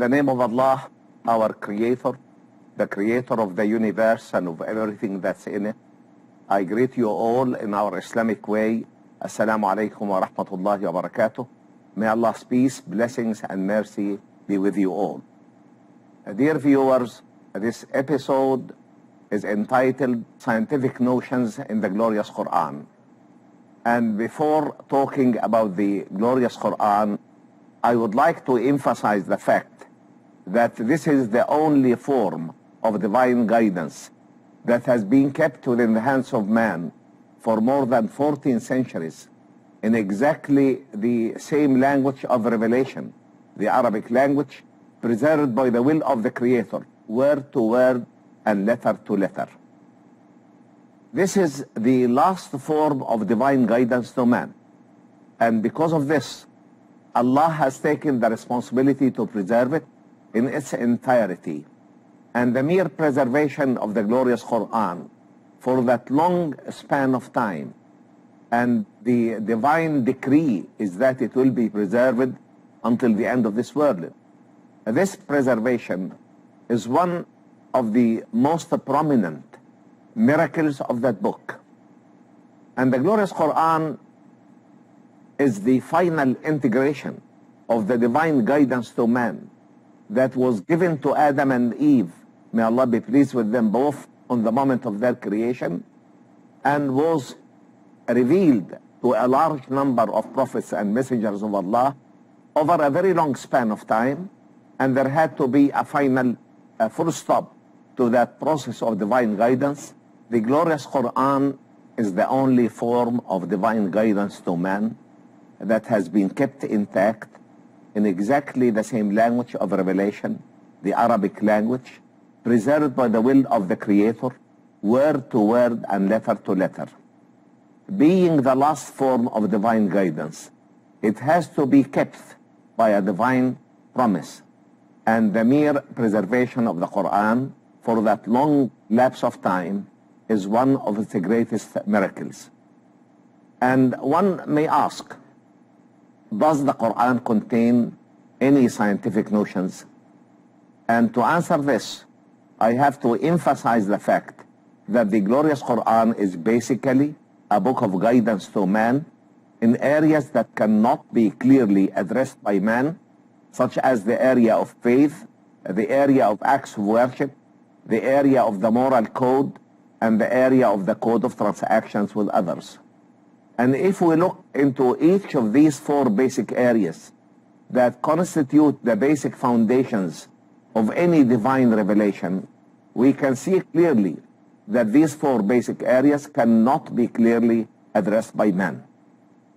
the name of Allah, our Creator, the Creator of the universe and of everything that's in it, I greet you all in our Islamic way. Assalamu alaikum wa rahmatullahi wa barakatuh. May Allah's peace, blessings, and mercy be with you all. Dear viewers, this episode is entitled Scientific Notions in the Glorious Quran. And before talking about the Glorious Quran, I would like to emphasize the fact that this is the only form of divine guidance that has been kept within the hands of man for more than 14 centuries in exactly the same language of revelation, the Arabic language, preserved by the will of the Creator, word to word and letter to letter. This is the last form of divine guidance to man. And because of this, Allah has taken the responsibility to preserve it in its entirety. And the mere preservation of the glorious Quran for that long span of time, and the divine decree is that it will be preserved until the end of this world. This preservation is one of the most prominent miracles of that book. And the glorious Quran is the final integration of the divine guidance to man that was given to Adam and Eve, may Allah be pleased with them both, on the moment of their creation, and was revealed to a large number of prophets and messengers of Allah over a very long span of time. And there had to be a final full stop to that process of divine guidance. The glorious Quran is the only form of divine guidance to man that has been kept intact in exactly the same language of revelation, the Arabic language, preserved by the will of the Creator, word to word and letter to letter. Being the last form of divine guidance, it has to be kept by a divine promise. And the mere preservation of the Quran for that long lapse of time is one of its greatest miracles. And one may ask, does the Quran contain any scientific notions? And to answer this, I have to emphasize the fact that the glorious Quran is basically a book of guidance to man in areas that cannot be clearly addressed by man, such as the area of faith, the area of acts of worship, the area of the moral code, and the area of the code of transactions with others. And if we look into each of these four basic areas that constitute the basic foundations of any divine revelation, we can see clearly that these four basic areas cannot be clearly addressed by man.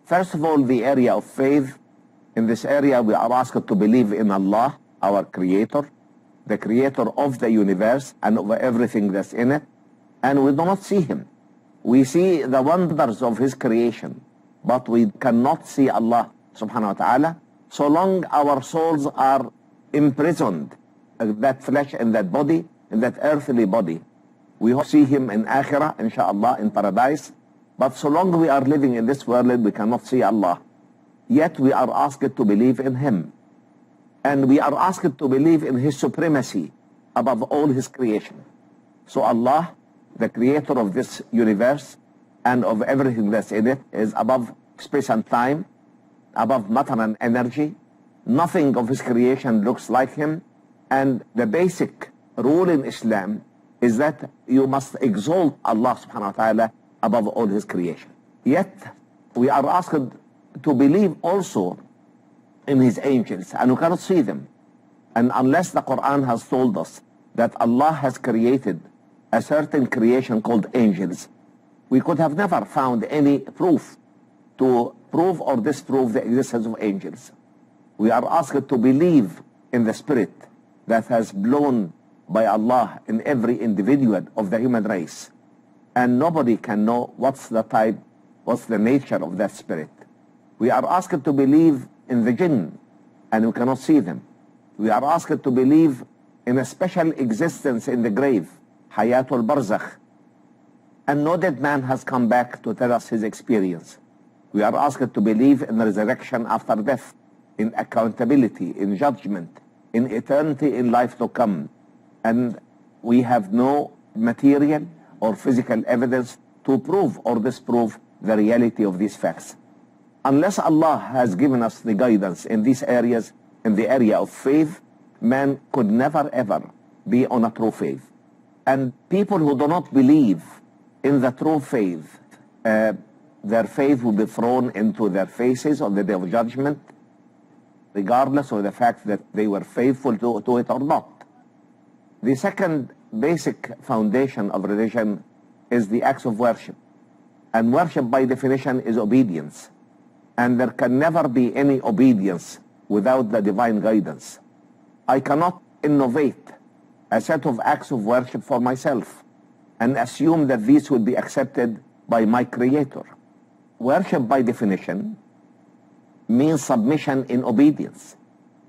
First of all, the area of faith. In this area, we are asked to believe in Allah, our Creator, the Creator of the universe and of everything that's in it. And we do not see Him. We see the wonders of His creation, but we cannot see Allah subhanahu wa ta'ala so long our souls are imprisoned in that flesh and that body, in that earthly body. We hope to see Him in Akhirah, inshallah, in paradise. But so long we are living in this world, we cannot see Allah. Yet we are asked to believe in Him. And we are asked to believe in His supremacy above all His creation. So Allah, the Creator of this universe and of everything that's in it, is above space and time, above matter and energy. Nothing of His creation looks like Him. And the basic rule in Islam is that you must exalt Allah subhanahu wa ta'ala above all His creation. Yet we are asked to believe also in His angels, and we cannot see them. And unless the Quran has told us that Allah has created a certain creation called angels, we could have never found any proof to prove or disprove the existence of angels. We are asked to believe in the spirit that has blown by Allah in every individual of the human race. And nobody can know what's the type, what's the nature of that spirit. We are asked to believe in the jinn, and we cannot see them. We are asked to believe in a special existence in the grave, Hayatul Barzakh. And no dead man has come back to tell us his experience. We are asked to believe in resurrection after death, in accountability, in judgment, in eternity, in life to come. And we have no material or physical evidence to prove or disprove the reality of these facts. Unless Allah has given us the guidance in these areas, in the area of faith, man could never ever be on a true faith. And people who do not believe in the true faith, their faith will be thrown into their faces on the day of judgment, regardless of the fact that they were faithful to it or not. The second basic foundation of religion is the acts of worship. And worship by definition is obedience. And there can never be any obedience without the divine guidance. I cannot innovate a set of acts of worship for myself and assume that these will be accepted by my Creator. Worship by definition means submission in obedience.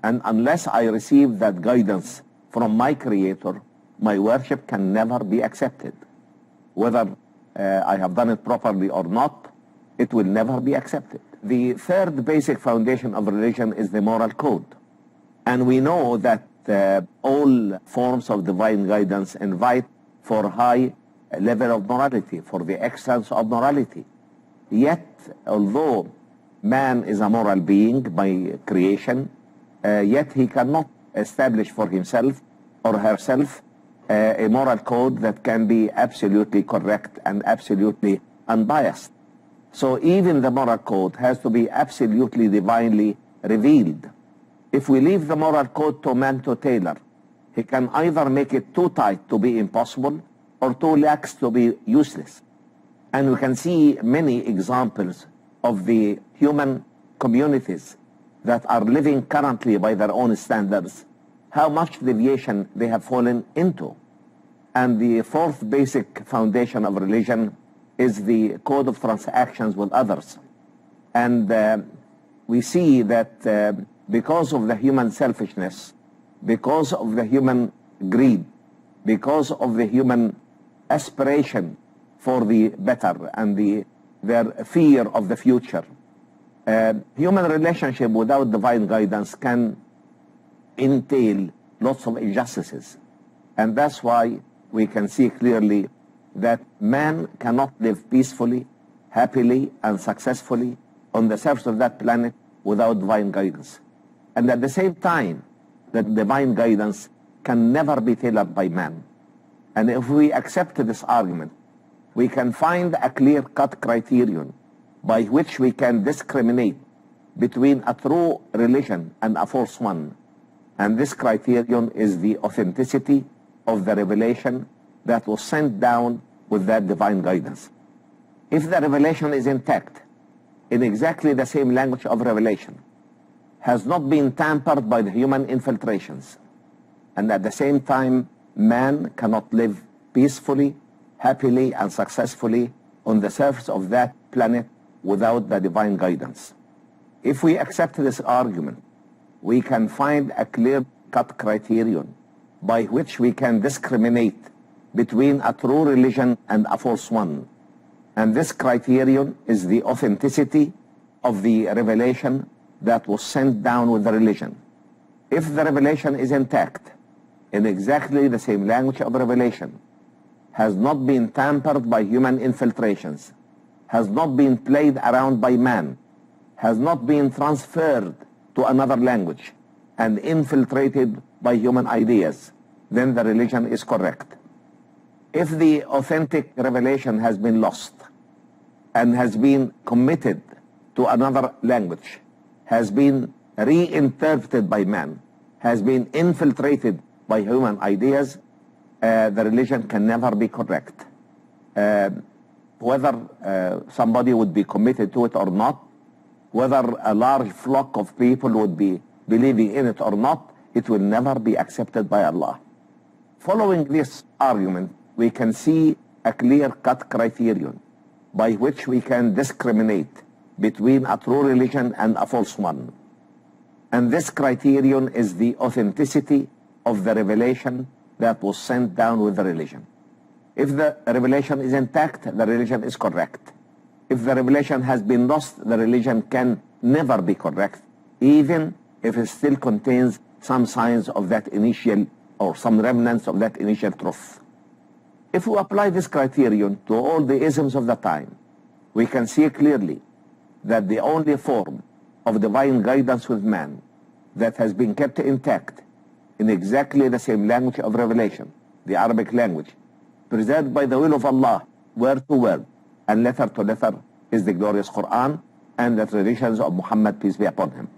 And unless I receive that guidance from my Creator, my worship can never be accepted. Whether I have done it properly or not, it will never be accepted. The third basic foundation of religion is the moral code. And we know that all forms of divine guidance invite for high level of morality, for the excellence of morality. Yet, although man is a moral being by creation, yet he cannot establish for himself or herself a moral code that can be absolutely correct and absolutely unbiased. So even the moral code has to be absolutely divinely revealed. If we leave the moral code to man to tailor, he can either make it too tight to be impossible or too lax to be useless. And we can see many examples of the human communities that are living currently by their own standards, how much deviation they have fallen into. And the fourth basic foundation of religion is the code of transactions with others. And we see that because of the human selfishness, because of the human greed, because of the human aspiration for the better and their fear of the future, human relationship without divine guidance can entail lots of injustices. And that's why we can see clearly that man cannot live peacefully, happily, and successfully on the surface of that planet without divine guidance. And at the same time, that divine guidance can never be tailored by man. And if we accept this argument, we can find a clear-cut criterion by which we can discriminate between a true religion and a false one. And this criterion is the authenticity of the revelation that was sent down with that divine guidance. If the revelation is intact, in exactly the same language of revelation, has not been tampered by the human infiltrations, and at the same time, man cannot live peacefully, happily, and successfully on the surface of that planet without the divine guidance. If we accept this argument, we can find a clear-cut criterion by which we can discriminate between a true religion and a false one. And this criterion is the authenticity of the revelation that was sent down with the religion. If the revelation is intact, in exactly the same language of revelation, has not been tampered by human infiltrations, has not been played around by man, has not been transferred to another language and infiltrated by human ideas, then the religion is correct. If the authentic revelation has been lost and has been committed to another language, has been reinterpreted by man, has been infiltrated by human ideas, the religion can never be correct. Whether somebody would be committed to it or not, whether a large flock of people would be believing in it or not, it will never be accepted by Allah. Following this argument, we can see a clear-cut criterion by which we can discriminate between a true religion and a false one. And this criterion is the authenticity of the revelation that was sent down with the religion. If the revelation is intact, the religion is correct. If the revelation has been lost, the religion can never be correct, even if it still contains some signs of that initial or some remnants of that initial truth. If we apply this criterion to all the isms of the time, we can see clearly that the only form of divine guidance with man that has been kept intact in exactly the same language of revelation, the Arabic language, preserved by the will of Allah, word to word and letter to letter, is the glorious Quran and the traditions of Muhammad, peace be upon him.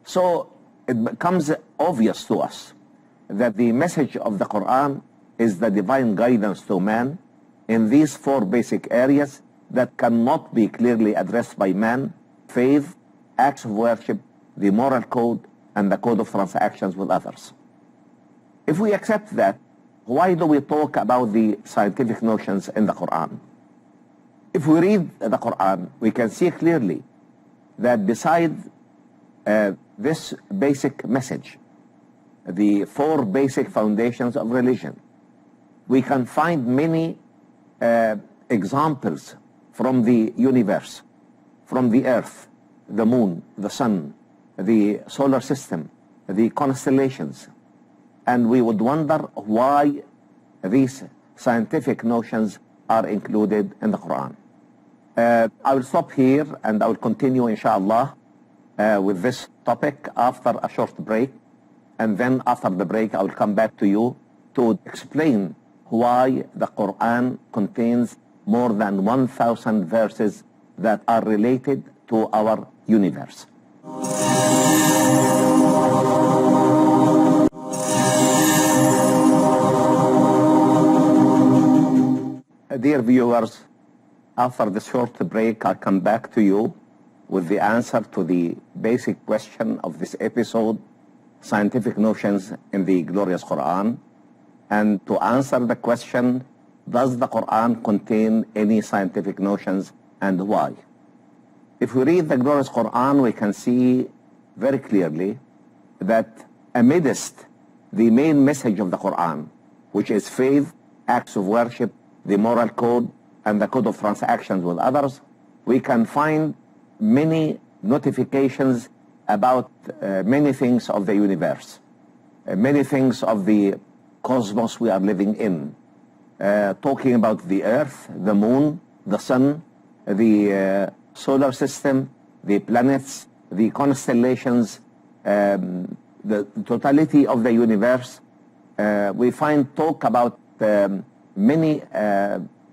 So it becomes obvious to us that the message of the Quran is the divine guidance to man in these four basic areas that cannot be clearly addressed by man: faith, acts of worship, the moral code, and the code of transactions with others. If we accept that, why do we talk about the scientific notions in the Quran? If we read the Quran, we can see clearly that beside this basic message, the four basic foundations of religion, we can find many examples from the universe, from the earth, the moon, the sun, the solar system, the constellations, and we would wonder why these scientific notions are included in the Quran. I will stop here and I will continue, inshallah, with this topic after a short break, and then after the break I will come back to you to explain why the Quran contains more than 1,000 verses that are related to our universe. Dear viewers, after this short break, I'll come back to you with the answer to the basic question of this episode, scientific notions in the glorious Quran. And to answer the question, does the Quran contain any scientific notions and why? If we read the glorious Quran, we can see very clearly that amidst the main message of the Quran, which is faith, acts of worship, the moral code, and the code of transactions with others, we can find many notifications about many things of the universe, many things of the cosmos we are living in, talking about the earth, the moon, the sun, the solar system, the planets, the constellations, the totality of the universe. We find talk about many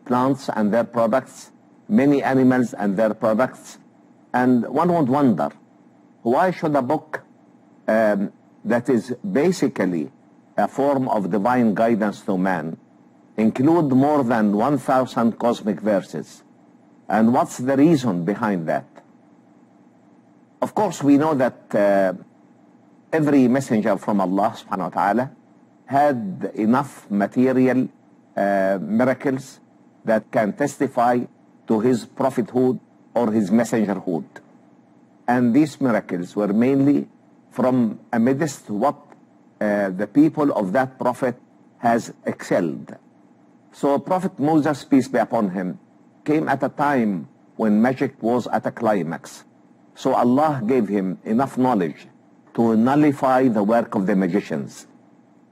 plants and their products, many animals and their products, and one would wonder, why should a book that is basically a form of divine guidance to man include more than 1,000 cosmic verses? And what's the reason behind that? Of course, we know that every messenger from Allah subhanahu wa ta'ala had enough material miracles that can testify to his prophethood or his messengerhood. And these miracles were mainly from amidst what the people of that prophet has excelled. So Prophet Moses, peace be upon him, came at a time when magic was at a climax. So Allah gave him enough knowledge to nullify the work of the magicians.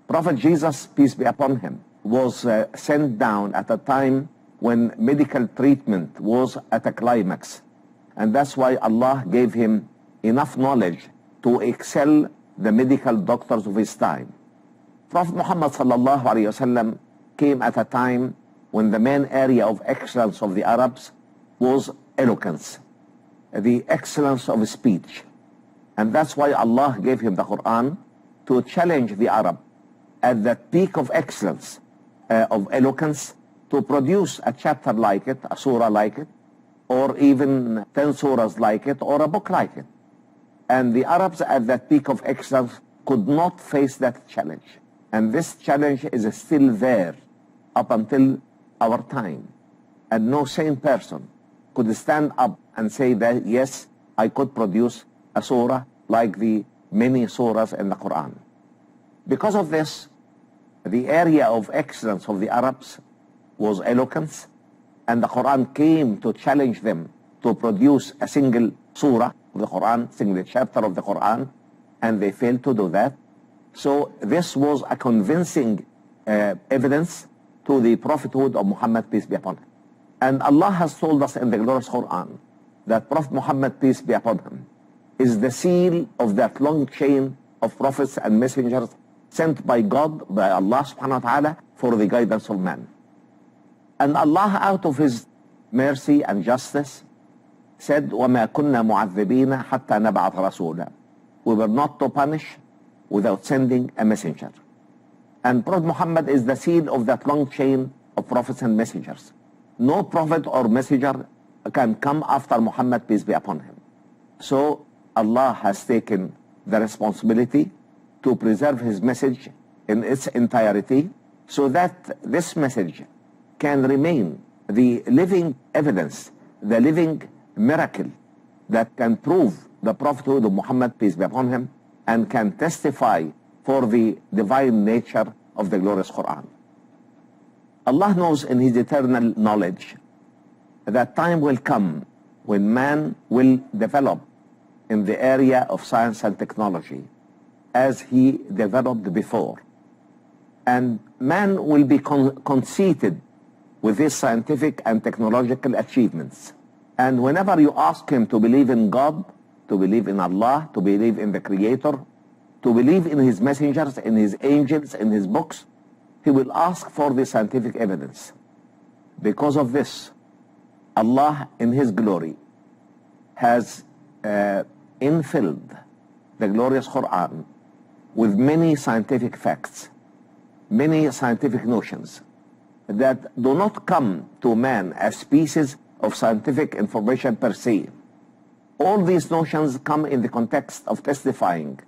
Prophet Jesus, peace be upon him, was sent down at a time when medical treatment was at a climax. And that's why Allah gave him enough knowledge to excel the medical doctors of his time. Prophet Muhammad sallallahu alayhi wasallam came at a time when the main area of excellence of the Arabs was eloquence, the excellence of speech. And that's why Allah gave him the Quran to challenge the Arab at the peak of excellence of eloquence to produce a chapter like it, a surah like it, or even 10 surahs like it, or a book like it. And the Arabs at that peak of excellence could not face that challenge. And this challenge is still there up until our time. And no sane person could stand up and say that, yes, I could produce a surah like the many surahs in the Quran. Because of this, the area of excellence of the Arabs was eloquence, and the Quran came to challenge them to produce a single surah of the Quran, single chapter of the Quran, and they failed to do that. So this was a convincing evidence to the prophethood of Muhammad, peace be upon him. And Allah has told us in the glorious Quran that Prophet Muhammad, peace be upon him, is the seal of that long chain of prophets and messengers sent by God, by Allah subhanahu wa ta'ala, for the guidance of man. And Allah, out of His mercy and justice, said, وَمَا كُنَّا مُعَذِّبِينَ حَتَّى نَبْعَثَ رَسُولًا. We were not to punish without sending a messenger. And Prophet Muhammad is the seal of that long chain of prophets and messengers. No prophet or messenger can come after Muhammad, peace be upon him. So Allah has taken the responsibility to preserve His message in its entirety, so that this message can remain the living evidence, the living miracle that can prove the prophethood of Muhammad, peace be upon him, and can testify for the divine nature of the glorious Quran. Allah knows in His eternal knowledge that time will come when man will develop in the area of science and technology as he developed before. And man will be conceited with his scientific and technological achievements. And whenever you ask him to believe in God, to believe in Allah, to believe in the Creator, to believe in His messengers, in His angels, in His books, he will ask for the scientific evidence. Because of this, Allah in His glory has infilled the glorious Quran with many scientific facts, many scientific notions that do not come to man as pieces of scientific information per se. All these notions come in the context of testifying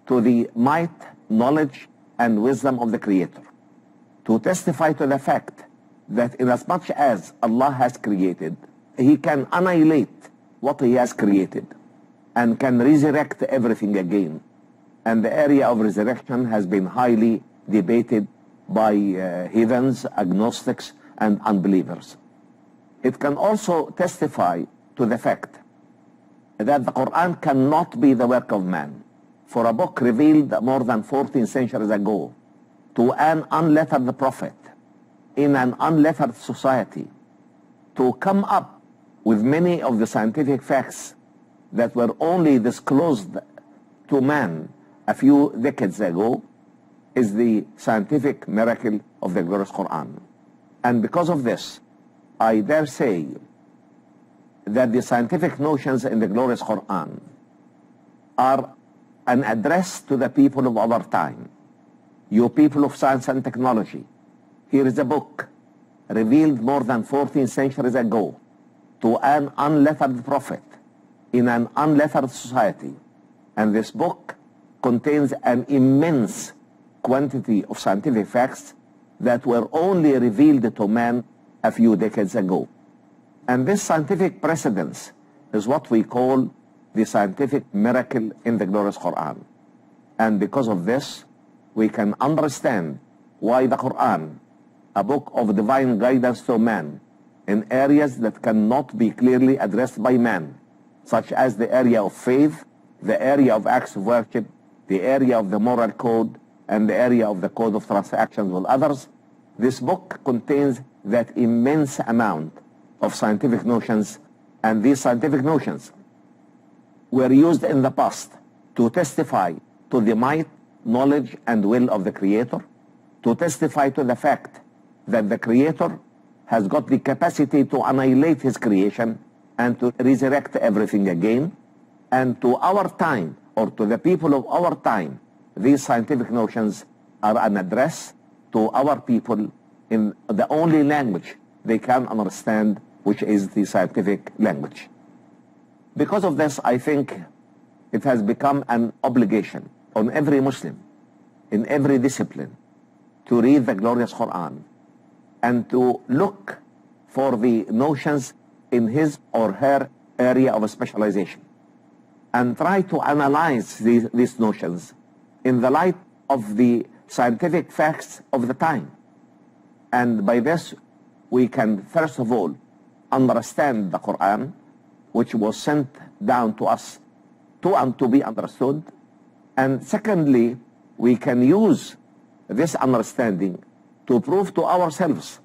to the might, knowledge, and wisdom of the Creator. To testify to the fact that inasmuch as Allah has created, He can annihilate what He has created and can resurrect everything again. And the area of resurrection has been highly debated by heathens, agnostics, and unbelievers. It can also testify to the fact that the Quran cannot be the work of man. For a book revealed more than 14 centuries ago to an unlettered prophet in an unlettered society to come up with many of the scientific facts that were only disclosed to man a few decades ago is the scientific miracle of the glorious Quran. And because of this, I dare say that the scientific notions in the glorious Quran are an address to the people of our time. You people of science and technology, here is a book revealed more than 14 centuries ago to an unlettered prophet in an unlettered society. And this book contains an immense quantity of scientific facts that were only revealed to man a few decades ago. And this scientific precedence is what we call the scientific miracle in the glorious Quran. And because of this, we can understand why the Quran, a book of divine guidance to man in areas that cannot be clearly addressed by man, such as the area of faith, the area of acts of worship, the area of the moral code, and the area of the code of transactions with others, this book contains that immense amount of scientific notions. And these scientific notions were used in the past to testify to the might, knowledge, and will of the Creator, to testify to the fact that the Creator has got the capacity to annihilate His creation and to resurrect everything again. And to our time, or to the people of our time, these scientific notions are an address to our people in the only language they can understand, which is the scientific language. Because of this, I think it has become an obligation on every Muslim, in every discipline, to read the glorious Quran and to look for the notions in his or her area of specialization, and try to analyze these notions in the light of the scientific facts of the time. And by this, we can first of all understand the Quran, which was sent down to us to be understood, And secondly, we can use this understanding to prove to ourselves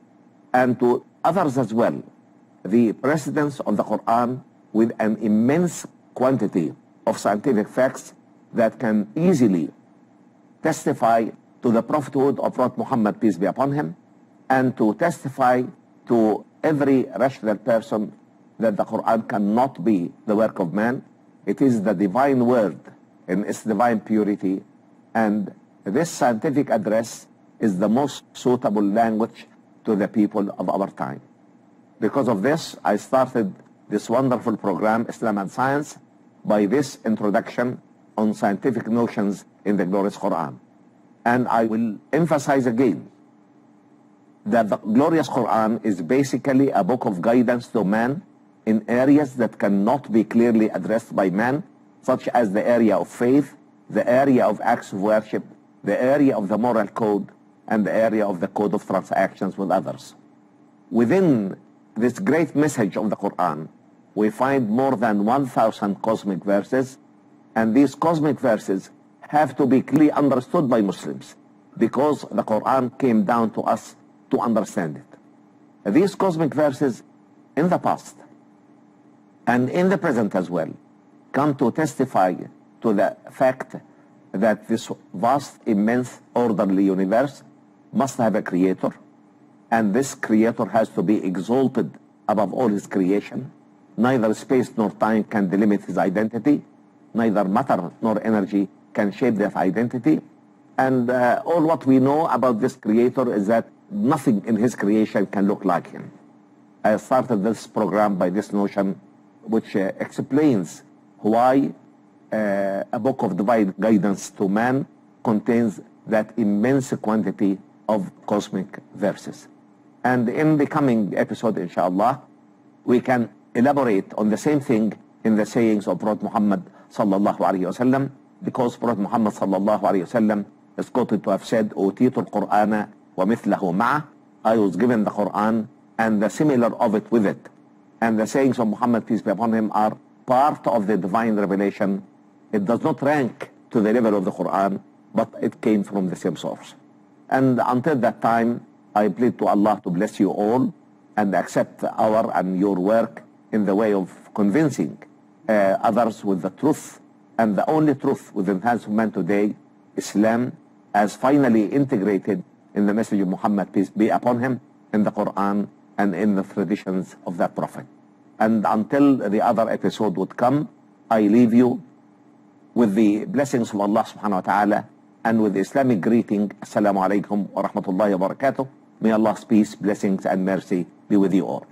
and to others as well the precedence of the Quran with an immense quantity of scientific facts that can easily testify to the prophethood of Prophet Muhammad, peace be upon him, and to testify to every rational person that the Quran cannot be the work of man. It is the divine word in its divine purity, and this scientific address is the most suitable language to the people of our time. Because of this, I started this wonderful program, Islam and Science, by this introduction on scientific notions in the glorious Quran. And I will emphasize again that the glorious Quran is basically a book of guidance to man in areas that cannot be clearly addressed by man, such as the area of faith, the area of acts of worship, the area of the moral code, and the area of the code of transactions with others. Within this great message of the Quran, we find more than 1,000 cosmic verses, and these cosmic verses have to be clearly understood by Muslims because the Quran came down to us to understand it. These cosmic verses in the past and in the present as well come to testify to the fact that this vast, immense, orderly universe must have a creator, and this creator has to be exalted above all his creation. Neither space nor time can delimit his identity, neither matter nor energy can shape that identity, and all what we know about this creator is that nothing in his creation can look like him. I started this program by this notion which explains why a book of divine guidance to man contains that immense quantity of cosmic verses. And in the coming episode, inshallah, we can elaborate on the same thing in the sayings of Prophet Muhammad sallallahu alayhi wa sallam, because Prophet Muhammad sallallahu alayhi wa sallam is quoted to have said, "Utitu al-Qur'ana wa mithlahu ma'a." I was given the Quran and the similar of it with it. And the sayings of Muhammad, peace be upon him, are part of the divine revelation. It does not rank to the level of the Quran, but it came from the same source. And until that time, I plead to Allah to bless you all and accept our and your work in the way of convincing others with the truth, and the only truth within the hands of man today, Islam, as finally integrated in the message of Muhammad, peace be upon him, in the Quran and in the traditions of that Prophet. And until the other episode would come, I leave you with the blessings of Allah subhanahu wa ta'ala and with the Islamic greeting, Assalamu alaikum wa rahmatullahi wa barakatuh. May Allah's peace, blessings and mercy be with you all.